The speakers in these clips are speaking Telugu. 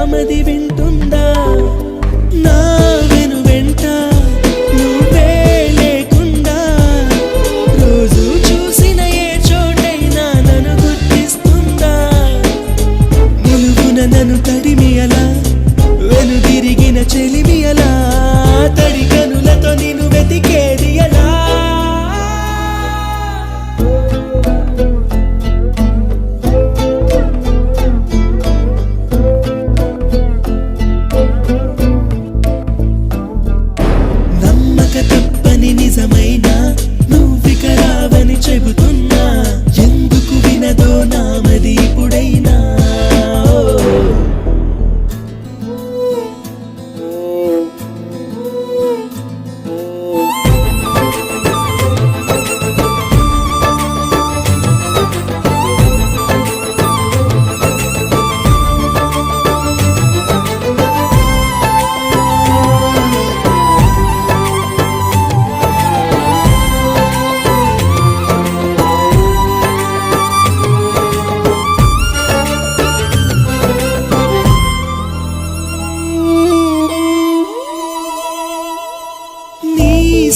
నామది వింటుందా నా వెను వెంట నువ్వే లేకుండా రోజు చూసిన ఏ చోటైనా నన్ను గుర్తిస్తుందా నిలువున నన్ను తడిమియలా వెను తిరిగిన చెలిమియలా తడి కనులతో నిన్ను వెతికేది ఎలా నిజమైనా నువ్విక రావని చెబుతున్నా ఎందుకు వినదో నామది ఇప్పుడైనా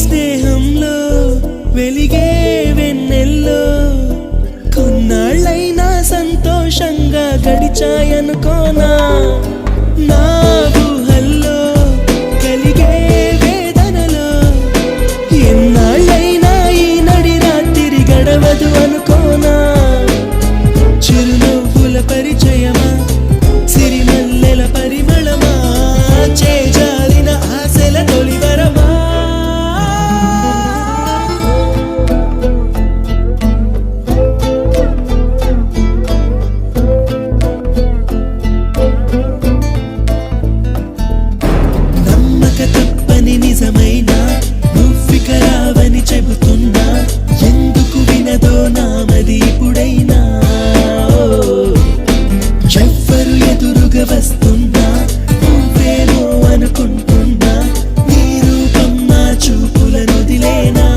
స్నేహంలో వెలిగే వెన్నెల్లో కొన్నాళ్ళైనా సంతోషంగా గడిచాయనుకోనా నా ఊహల్లో కలిగే వేదనలో ఎన్నాళ్ళైనా ఈ నడి రాత్రి గడవదు అనుకోనా చిరునవ్వుల పరిచయమా సిరిమల్లెల పరిమళమా చేజారిన ఆశల తొలివరమా నిజమైనా నువ్విక రావని చెబుతున్నా ఎందుకు వినదో నామది ఇప్పుడైనా ఎవ్వరు ఎదురుగా వస్తున్నా నువ్వేమో అనుకుంటున్నా నీ రూపం నా చూపులను వదిలేనా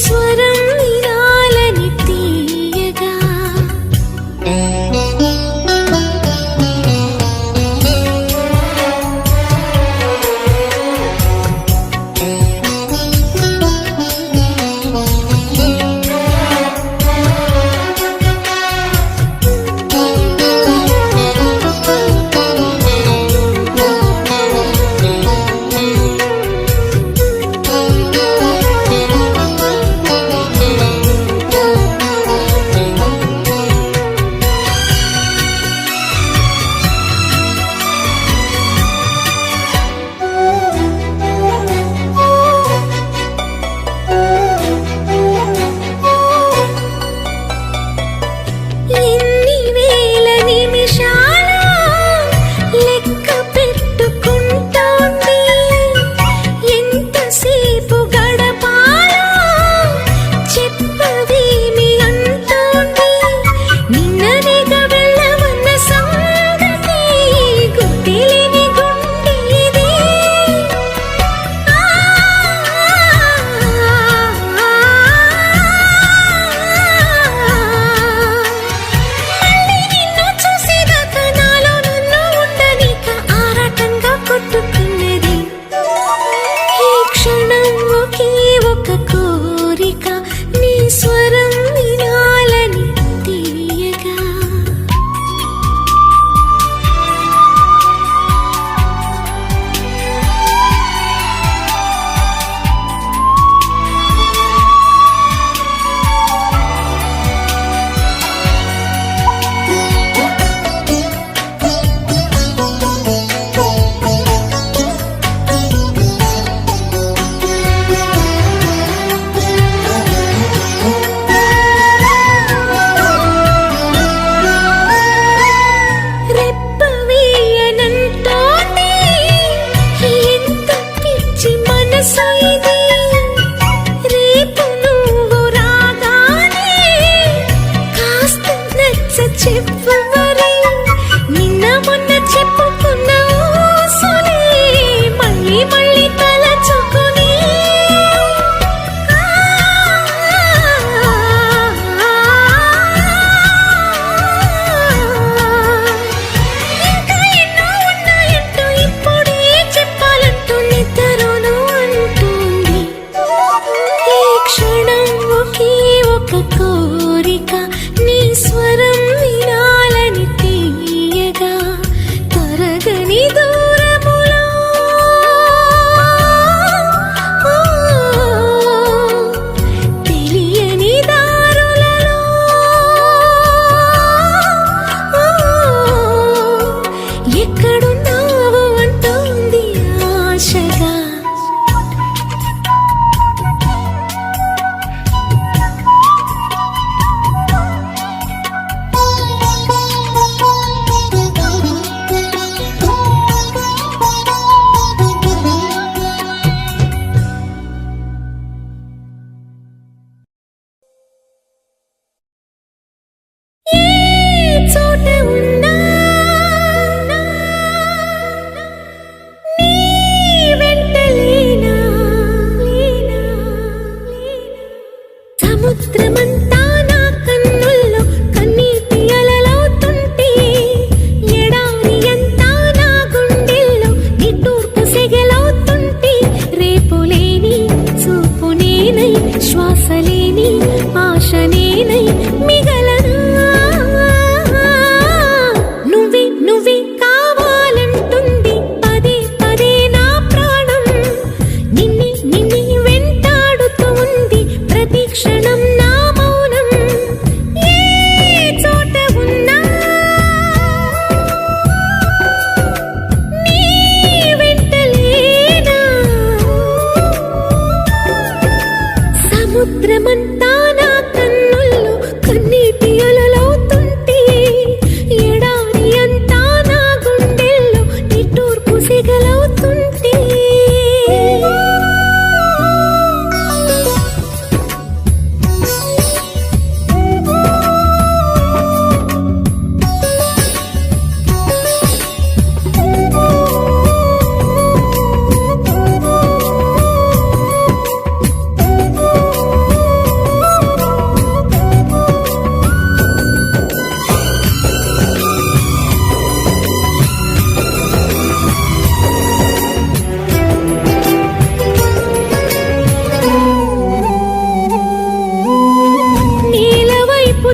స్వరం వినాలని తీయగా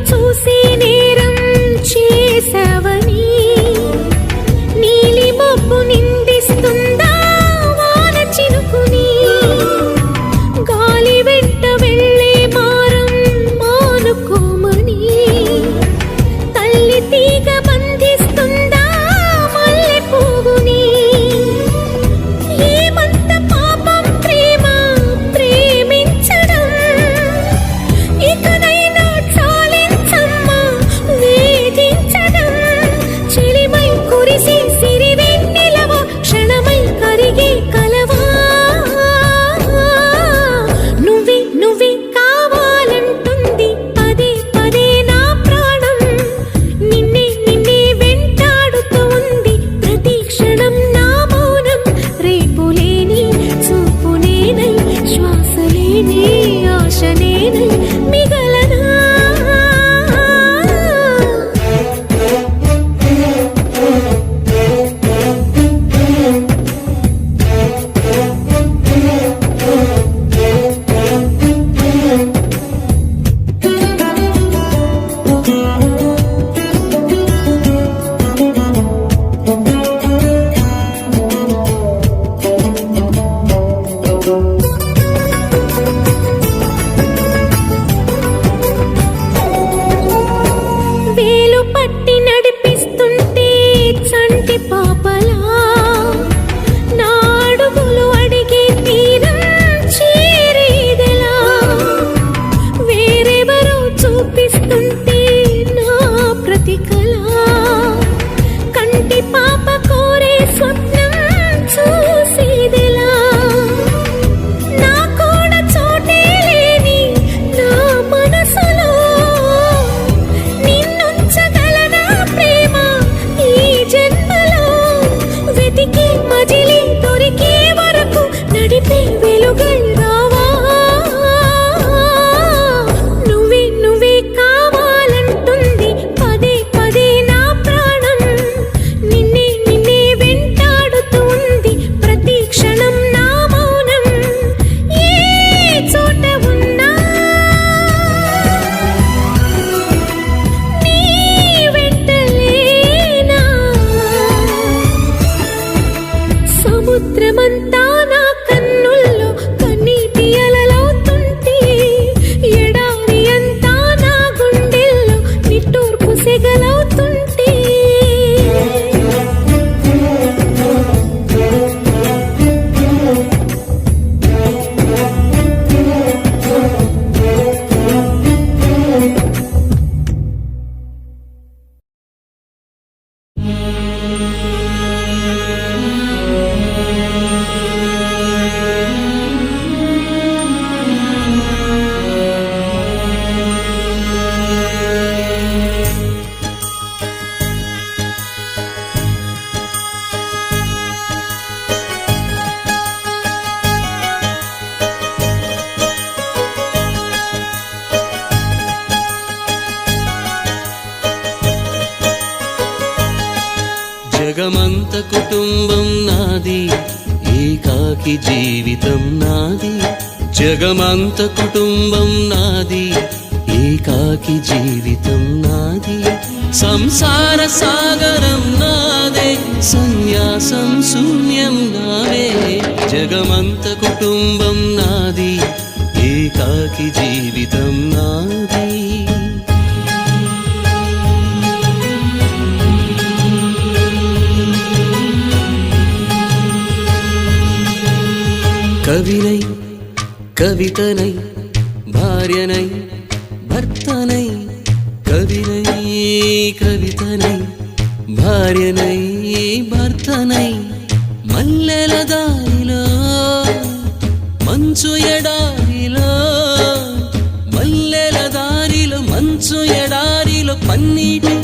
చూసి నేరం చేసావని నీలి మబ్బు నిందిస్తుందా వాన చినుకుని గాలి వెంట వెళ్ళే మారం మానుకోమని తల్లి తీగ బంధిస్తుందా మల్లె పువ్వుని ఏమంత పాపం ప్రేమ ప్రేమించడం ఇకనైనా చాలించమ్మా వేధించడం చెలిమై కురిసి సిరివెన్నెలవ క్షణమై కరిగే కలవా నువ్వే నువ్వే కావాలంటుంది పదే పదే నా ప్రాణం నిన్నే నిన్నే వెంటాడుతూ ఉంది ప్రతి క్షణం నా మౌనం రేపు లేని చూపు నేనై శ్వాస లేని ఆశ నేనై మిగలనా వేలు పట్టి నడిపిస్తుంటే చంటి పాపలా నా అడుగులు అడిగే తీరం చేరేదెలా వేరెవరో చూపిస్తుంటే నా ప్రతి కళ కంటి పాప కోరే స్వప్నం చూసేదెలా నా కూడా చోటే లేని నా మనసులో నిన్నుంచగలనా ప్రేమ ఈ జన్మలో వెతికి మజిలి దొరికే వరకు నడిపే వెలుగై రావా నువ్వే నువ్వే కావాలంటుంది పదే పదే నా ప్రాణం నిన్నే నిన్నే వెంటాడుతూ ఉంది ప్రతి క్షణం నా మౌనం ఏ చోట ఉన్నా నీ వెంటలేనా సముద్రమంతా నా కన్నుల్లో కన్నీటి అలలవుతుంటే ఎడారి అంతా నా గుండెల్లో నిట్టూర్పు సెగలవుతుంటే జగమంత కుటుంబం నాది ఏకాకి జీవితం నాది జగమంత కుటుంబం నాది ఏకాకి జీవితం నాది సంసార సాగరం నాదే సన్యాసం శూన్యం నావే జగమంత కుటుంబం నాది ఏకాకి జీవితం నాది కవినై కవితనై భార్యనై భర్తనై కవినై కవితనై భార్యనై భర్తనై మల్లెల దారిలో మంచు ఎడారిలో మల్లెల దారిలో మంచు ఎడారిలో పన్నీటి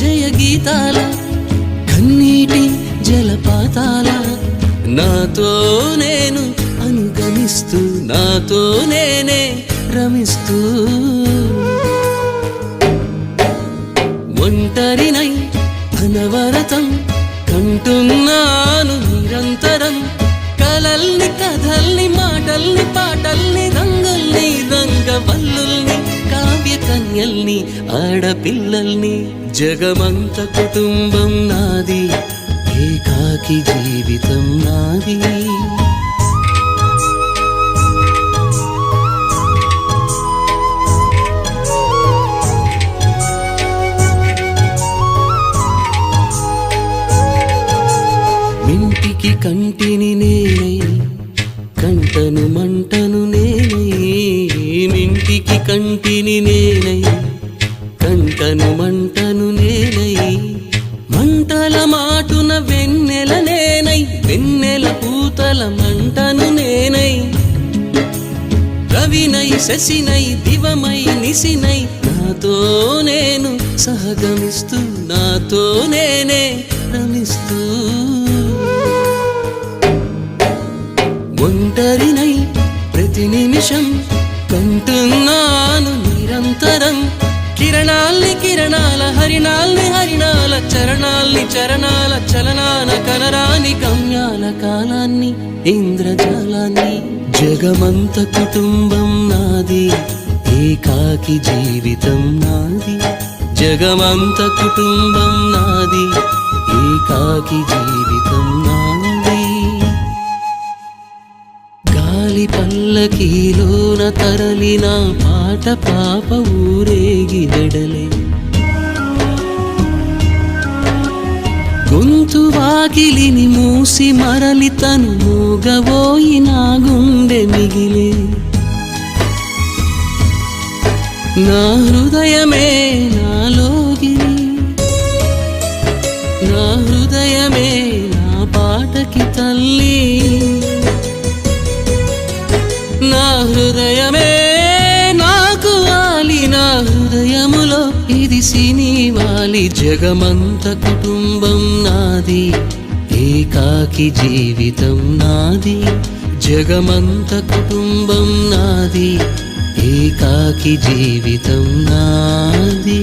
జయ గీతాల కన్నీటి జలపాతాల నాతో నేను అనుగమిస్తూ నాతో నేనే రమిస్తూ ఒంటరినై అనవరతం కంటున్నాను నిరంతరం కలల్ని కథల్ని మాటల్ని పాటల్ని రంగుల్ని రంగవల్లుల్ని కావ్య కన్యల్ని మగల్ని ఆడపిల్లల్ని జగమంత కుటుంబం నాది ఏకాకి జీవితం నాది మింటికి కంటిని నేనై కంటను మంటను నేనై మింటికి కంటిని నేనై కంటను మంటను నేనై మంటల మాటున వెన్నెల నేనై వెన్నెల పూతల మంటను నేనై రవినై శశినై దివమై నిశినై నాతో నేను సహగమిస్తూ నాతో నేనే రమిస్తూ ఒంటరినై ప్రతి నిమిషం కంటున్నాను నిరంతరం కిరణాల్ని కిరణాల హరిణాల్ని హరిణాల చరణాల్ని చరణాల చలనాన కనరాని గమ్యాల కాలాన్ని ఇంద్రజాలాన్ని జగమంత కుటుంబం నాది ఏకాకి జీవితం నాది జగమంత కుటుంబం నాది ఏకాకి జీవితం నాది గాలి పల్లకీలోన తరలిన పాట పాప ఊరేగి వెడలే గొంతు వాకిలిని మూసి మరలి తను మూగబోయి నా గుండె మిగిలే నా హృదయమే నాలోగిలి నా హృదయమే నా పాటకి తల్లి నా హృదయమే నాకు వాలి నా హృదయములో ఇది సినివాలి జగమంత కుటుంబం నాది ఏకాకి జీవితం నాది జగమంత కుటుంబం నాది ఏకాకి జీవితం నాది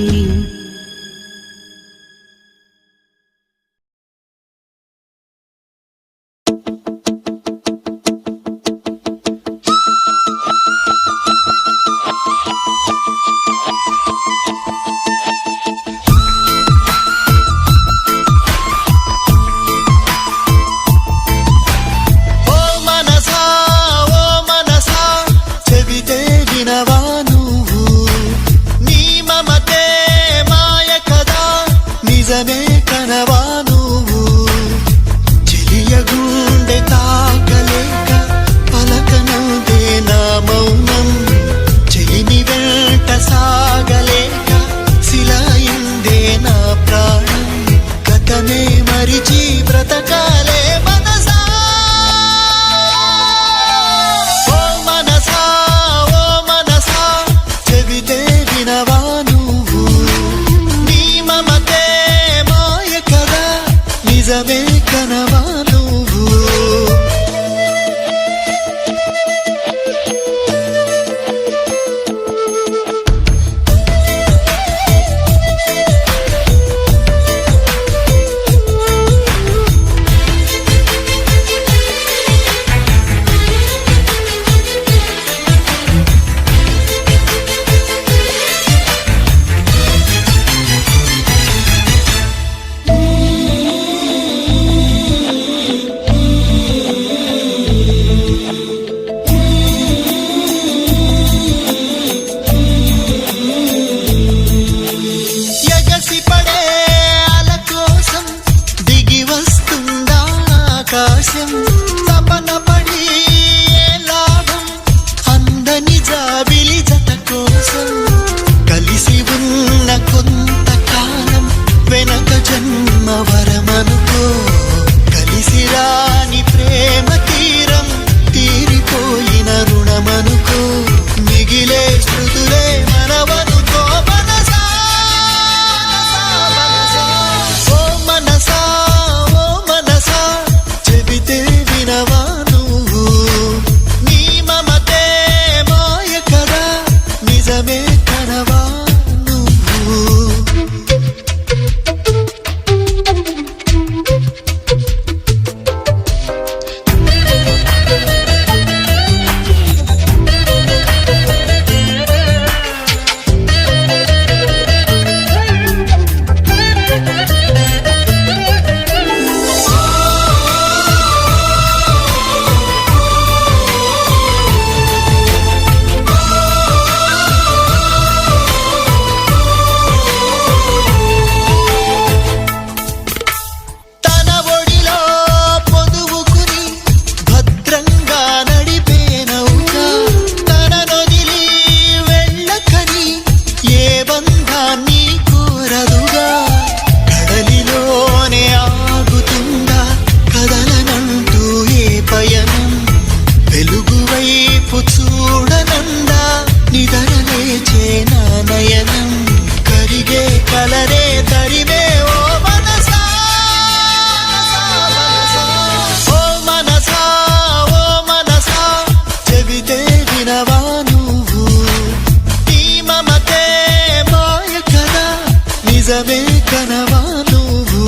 నిజమే కనవా నువ్వు.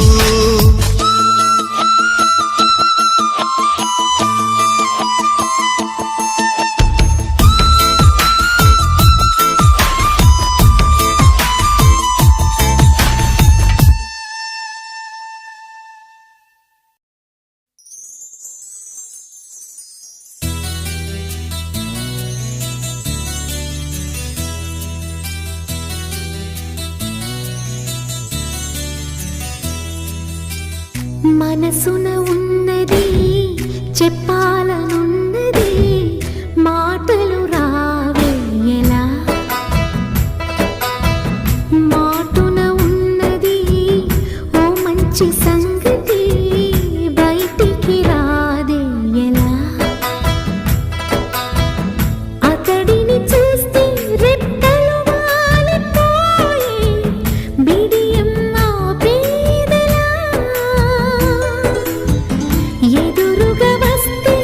మనసున ఉన్నది చెప్పాలనున్నది మాటలు రావేయలా మాటున ఉన్నది ఓ మంచి సంగతి బయటికి రాదేయలా అతడిని చూస్తే రెక్కలు వాలిపోయే బిడియం ఆపేదెలా ఎదురుగా వస్తే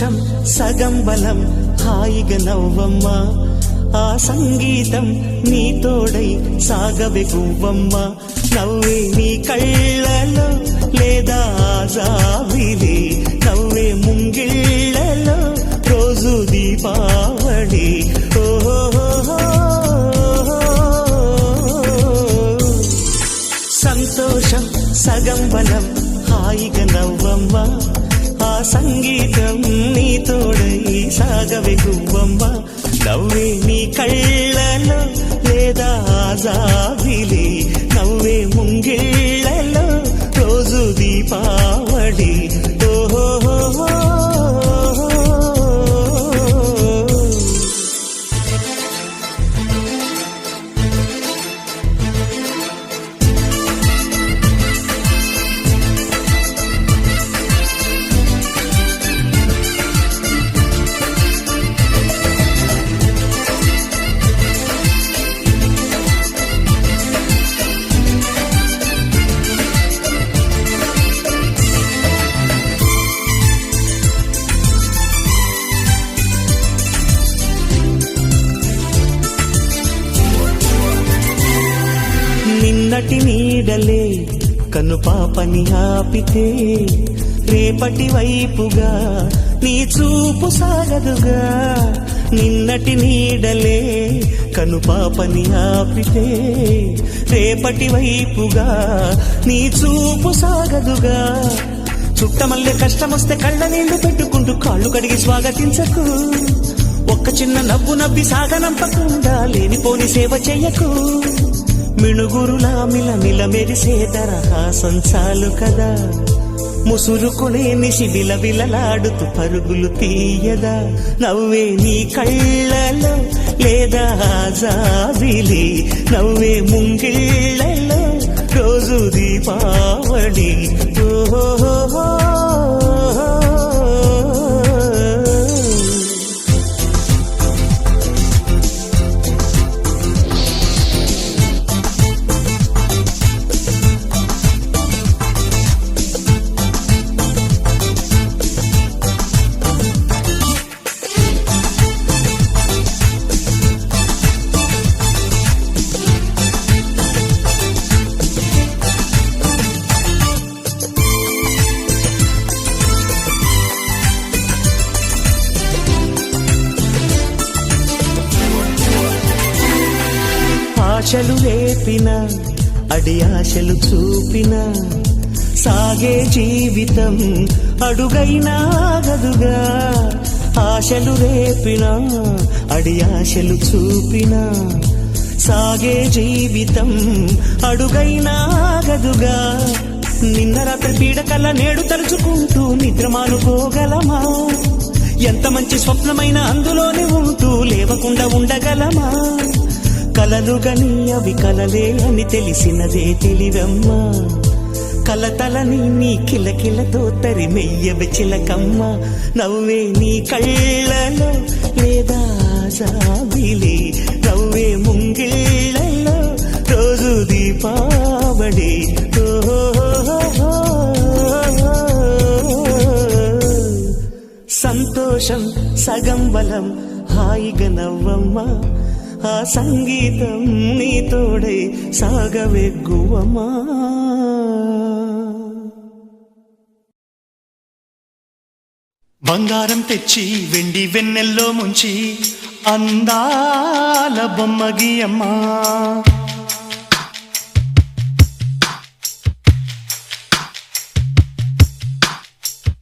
సంతోషం సగం బలం హాయిగా నవ్వమ్మా ఆ సంగీతం నీ తోడై సాగవే గువ్వమ్మ నవ్వే నీ కళ్ళలో లేదా జాబిలి నవ్వే ముంగిళ్ళలో రోజు దీపావళి సంతోషం సగం బలం హాయిగా నవ్వమ్మ ఆ సంగీతం నీ తోడై సాగవే గువ్వమ్మ నవ్వే నీ కళ్ళలో లేదా జాబిలి నవ్వే ముంగిళ్ళలో రోజు దీపావళి నిన్నటి నీడలే కను పాపని ఆపితే రేపటి వైపుగా నీ చూపు సాగదుగా నిన్నటి నీడలే కను పాపని ఆపితే రేపటి వైపుగా నీ చూపు సాగదుగా చుట్టమల్లె కష్టమొస్తే కళ్ళ నీళ్లు పెట్టుకుంటూ కాళ్ళు కడిగి స్వాగతించకు ఒక్క చిన్న నవ్వు నవ్వి సాగనంపకుండా లేనిపోని సేవ చెయ్యకు మిణుగురులా మిలమిల మెరిసే దరహాసం చాలు కదా ముసురుకునే నిశి బిలబిలలాడుతూ పరుగులు తీయదా నవ్వే నీ కళ్ళలో లేదా జాబిలి నవ్వే ముంగిళ్ళలో రోజు దీపావళి ఆశలు రేపిన అడి ఆశలు చూపిన సాగే జీవితం అడుగైనా గదుగా ఆశలు రేపిన అడి ఆశలు చూపిన సాగే జీవితం అడుగైనా గదుగా నిన్న రాత్రి పీడకల నేడు తలుచుకుంటూ నిద్రమానుకోగలమా ఎంత మంచి స్వప్నమైన అందులోనే ఉంటూ లేవకుండా ఉండగలమా కలలు గని అవి కలలే అని తెలిసినదే తెలివమ్మా కలతలని నీ కిలకిలతో తరిమెయ్యవే చిలకమ్మ నవ్వే నీ కళ్ళలో లేదా జాబిలి నవ్వే ముంగిళ్ళలో రోజు దీపావళి సంతోషం సగం బలం హాయిగా నవ్వమ్మ ఆ సంగీతం నీ తోడై సాగవే గువ్వమ్మా బంగారం తెచ్చి వెండి వెన్నెల్లో ముంచి అందాల బొమ్మ గీయమ్మా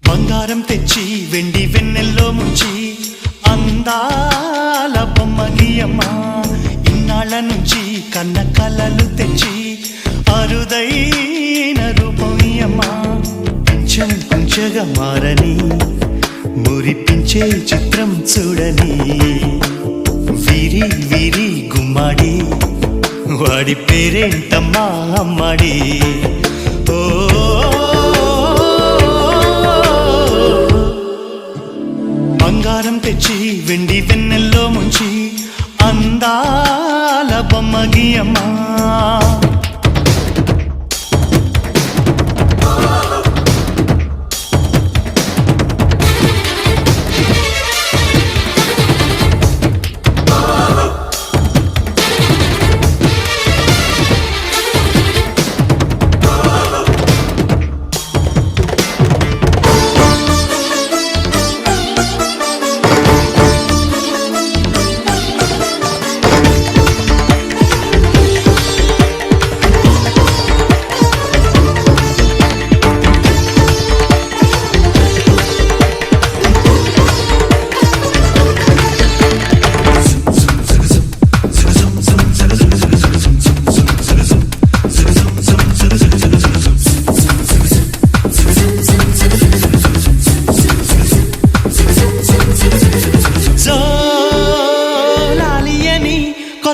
బంగారం తెచ్చి వెండి వెన్నెల్లో ముంచి అందాల బొమ్మ గీయమ్మా ఇన్నాళ్ళ నుంచి కన్న కలలు తెచ్చి అరుదైన రూపం ఇయ్యమ్మా కొంచెం కొంచెంగా మారని మురిపించే చిత్రం చూడని వీరి వీరి గుమ్మాడి వాడి పేరేంటమ్మా అమ్మాడి ఓ బంగారం తెచ్చి వెండి వెన్నెల్లో ముంచి అందాల బొమ్మ గీయమ్మా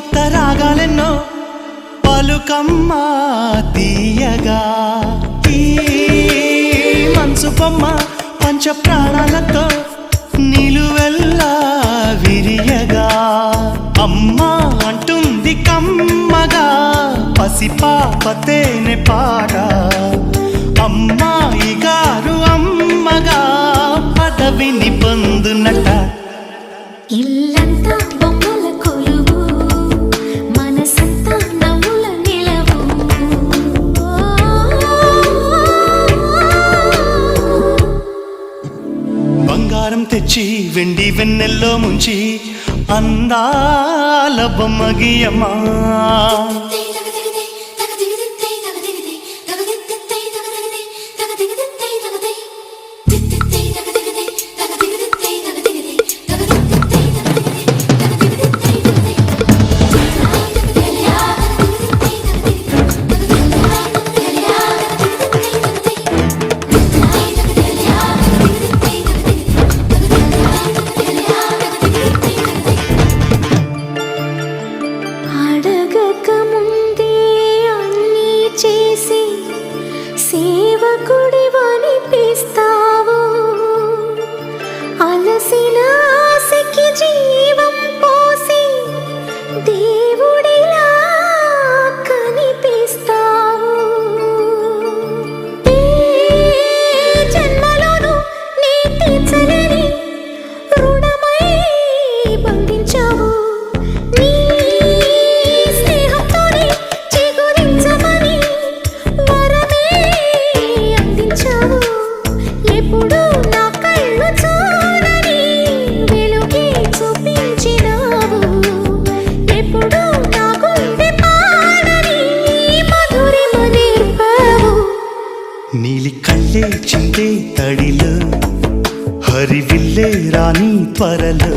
కొత్త రాగాలెన్నో పలుకమ్మ తీయగా ఈ మనసు బొమ్మ పంచ ప్రాణాలతో నిలువెల్లా విరియగా అమ్మా అంటుంది కమ్మగా పసిపాపతేనె పాట అమ్మాయి గారు అమ్మగా పదవిని పొందునట ఇల్లంతా బొమ్మల కొలువు మనసంతా నవ్వుల నిలవు బంగారం తెచ్చి వెండి వెన్నెల్లో ముంచి అందాల బొమ్మ గీయమ్మా సేవకుడివనిపిస్తావు అలసిన ఆశకి జీవం పోసి దేవుడిలా కనిపిస్తావు ఏ జన్మలోనూ నీ తీర్చలేని రుణమై బంధించావు నీ స్నేహంతోనే చిగురించమని ఎప్పుడు నా కళ్ళు చూడని వెలుగే చూపించినావు ఎప్పుడు నా గుండె పాడని మధురిమ నేర్పావు నీలి కళ్ళే చిందే తడిలో హరివిల్లే రాణి త్వరలో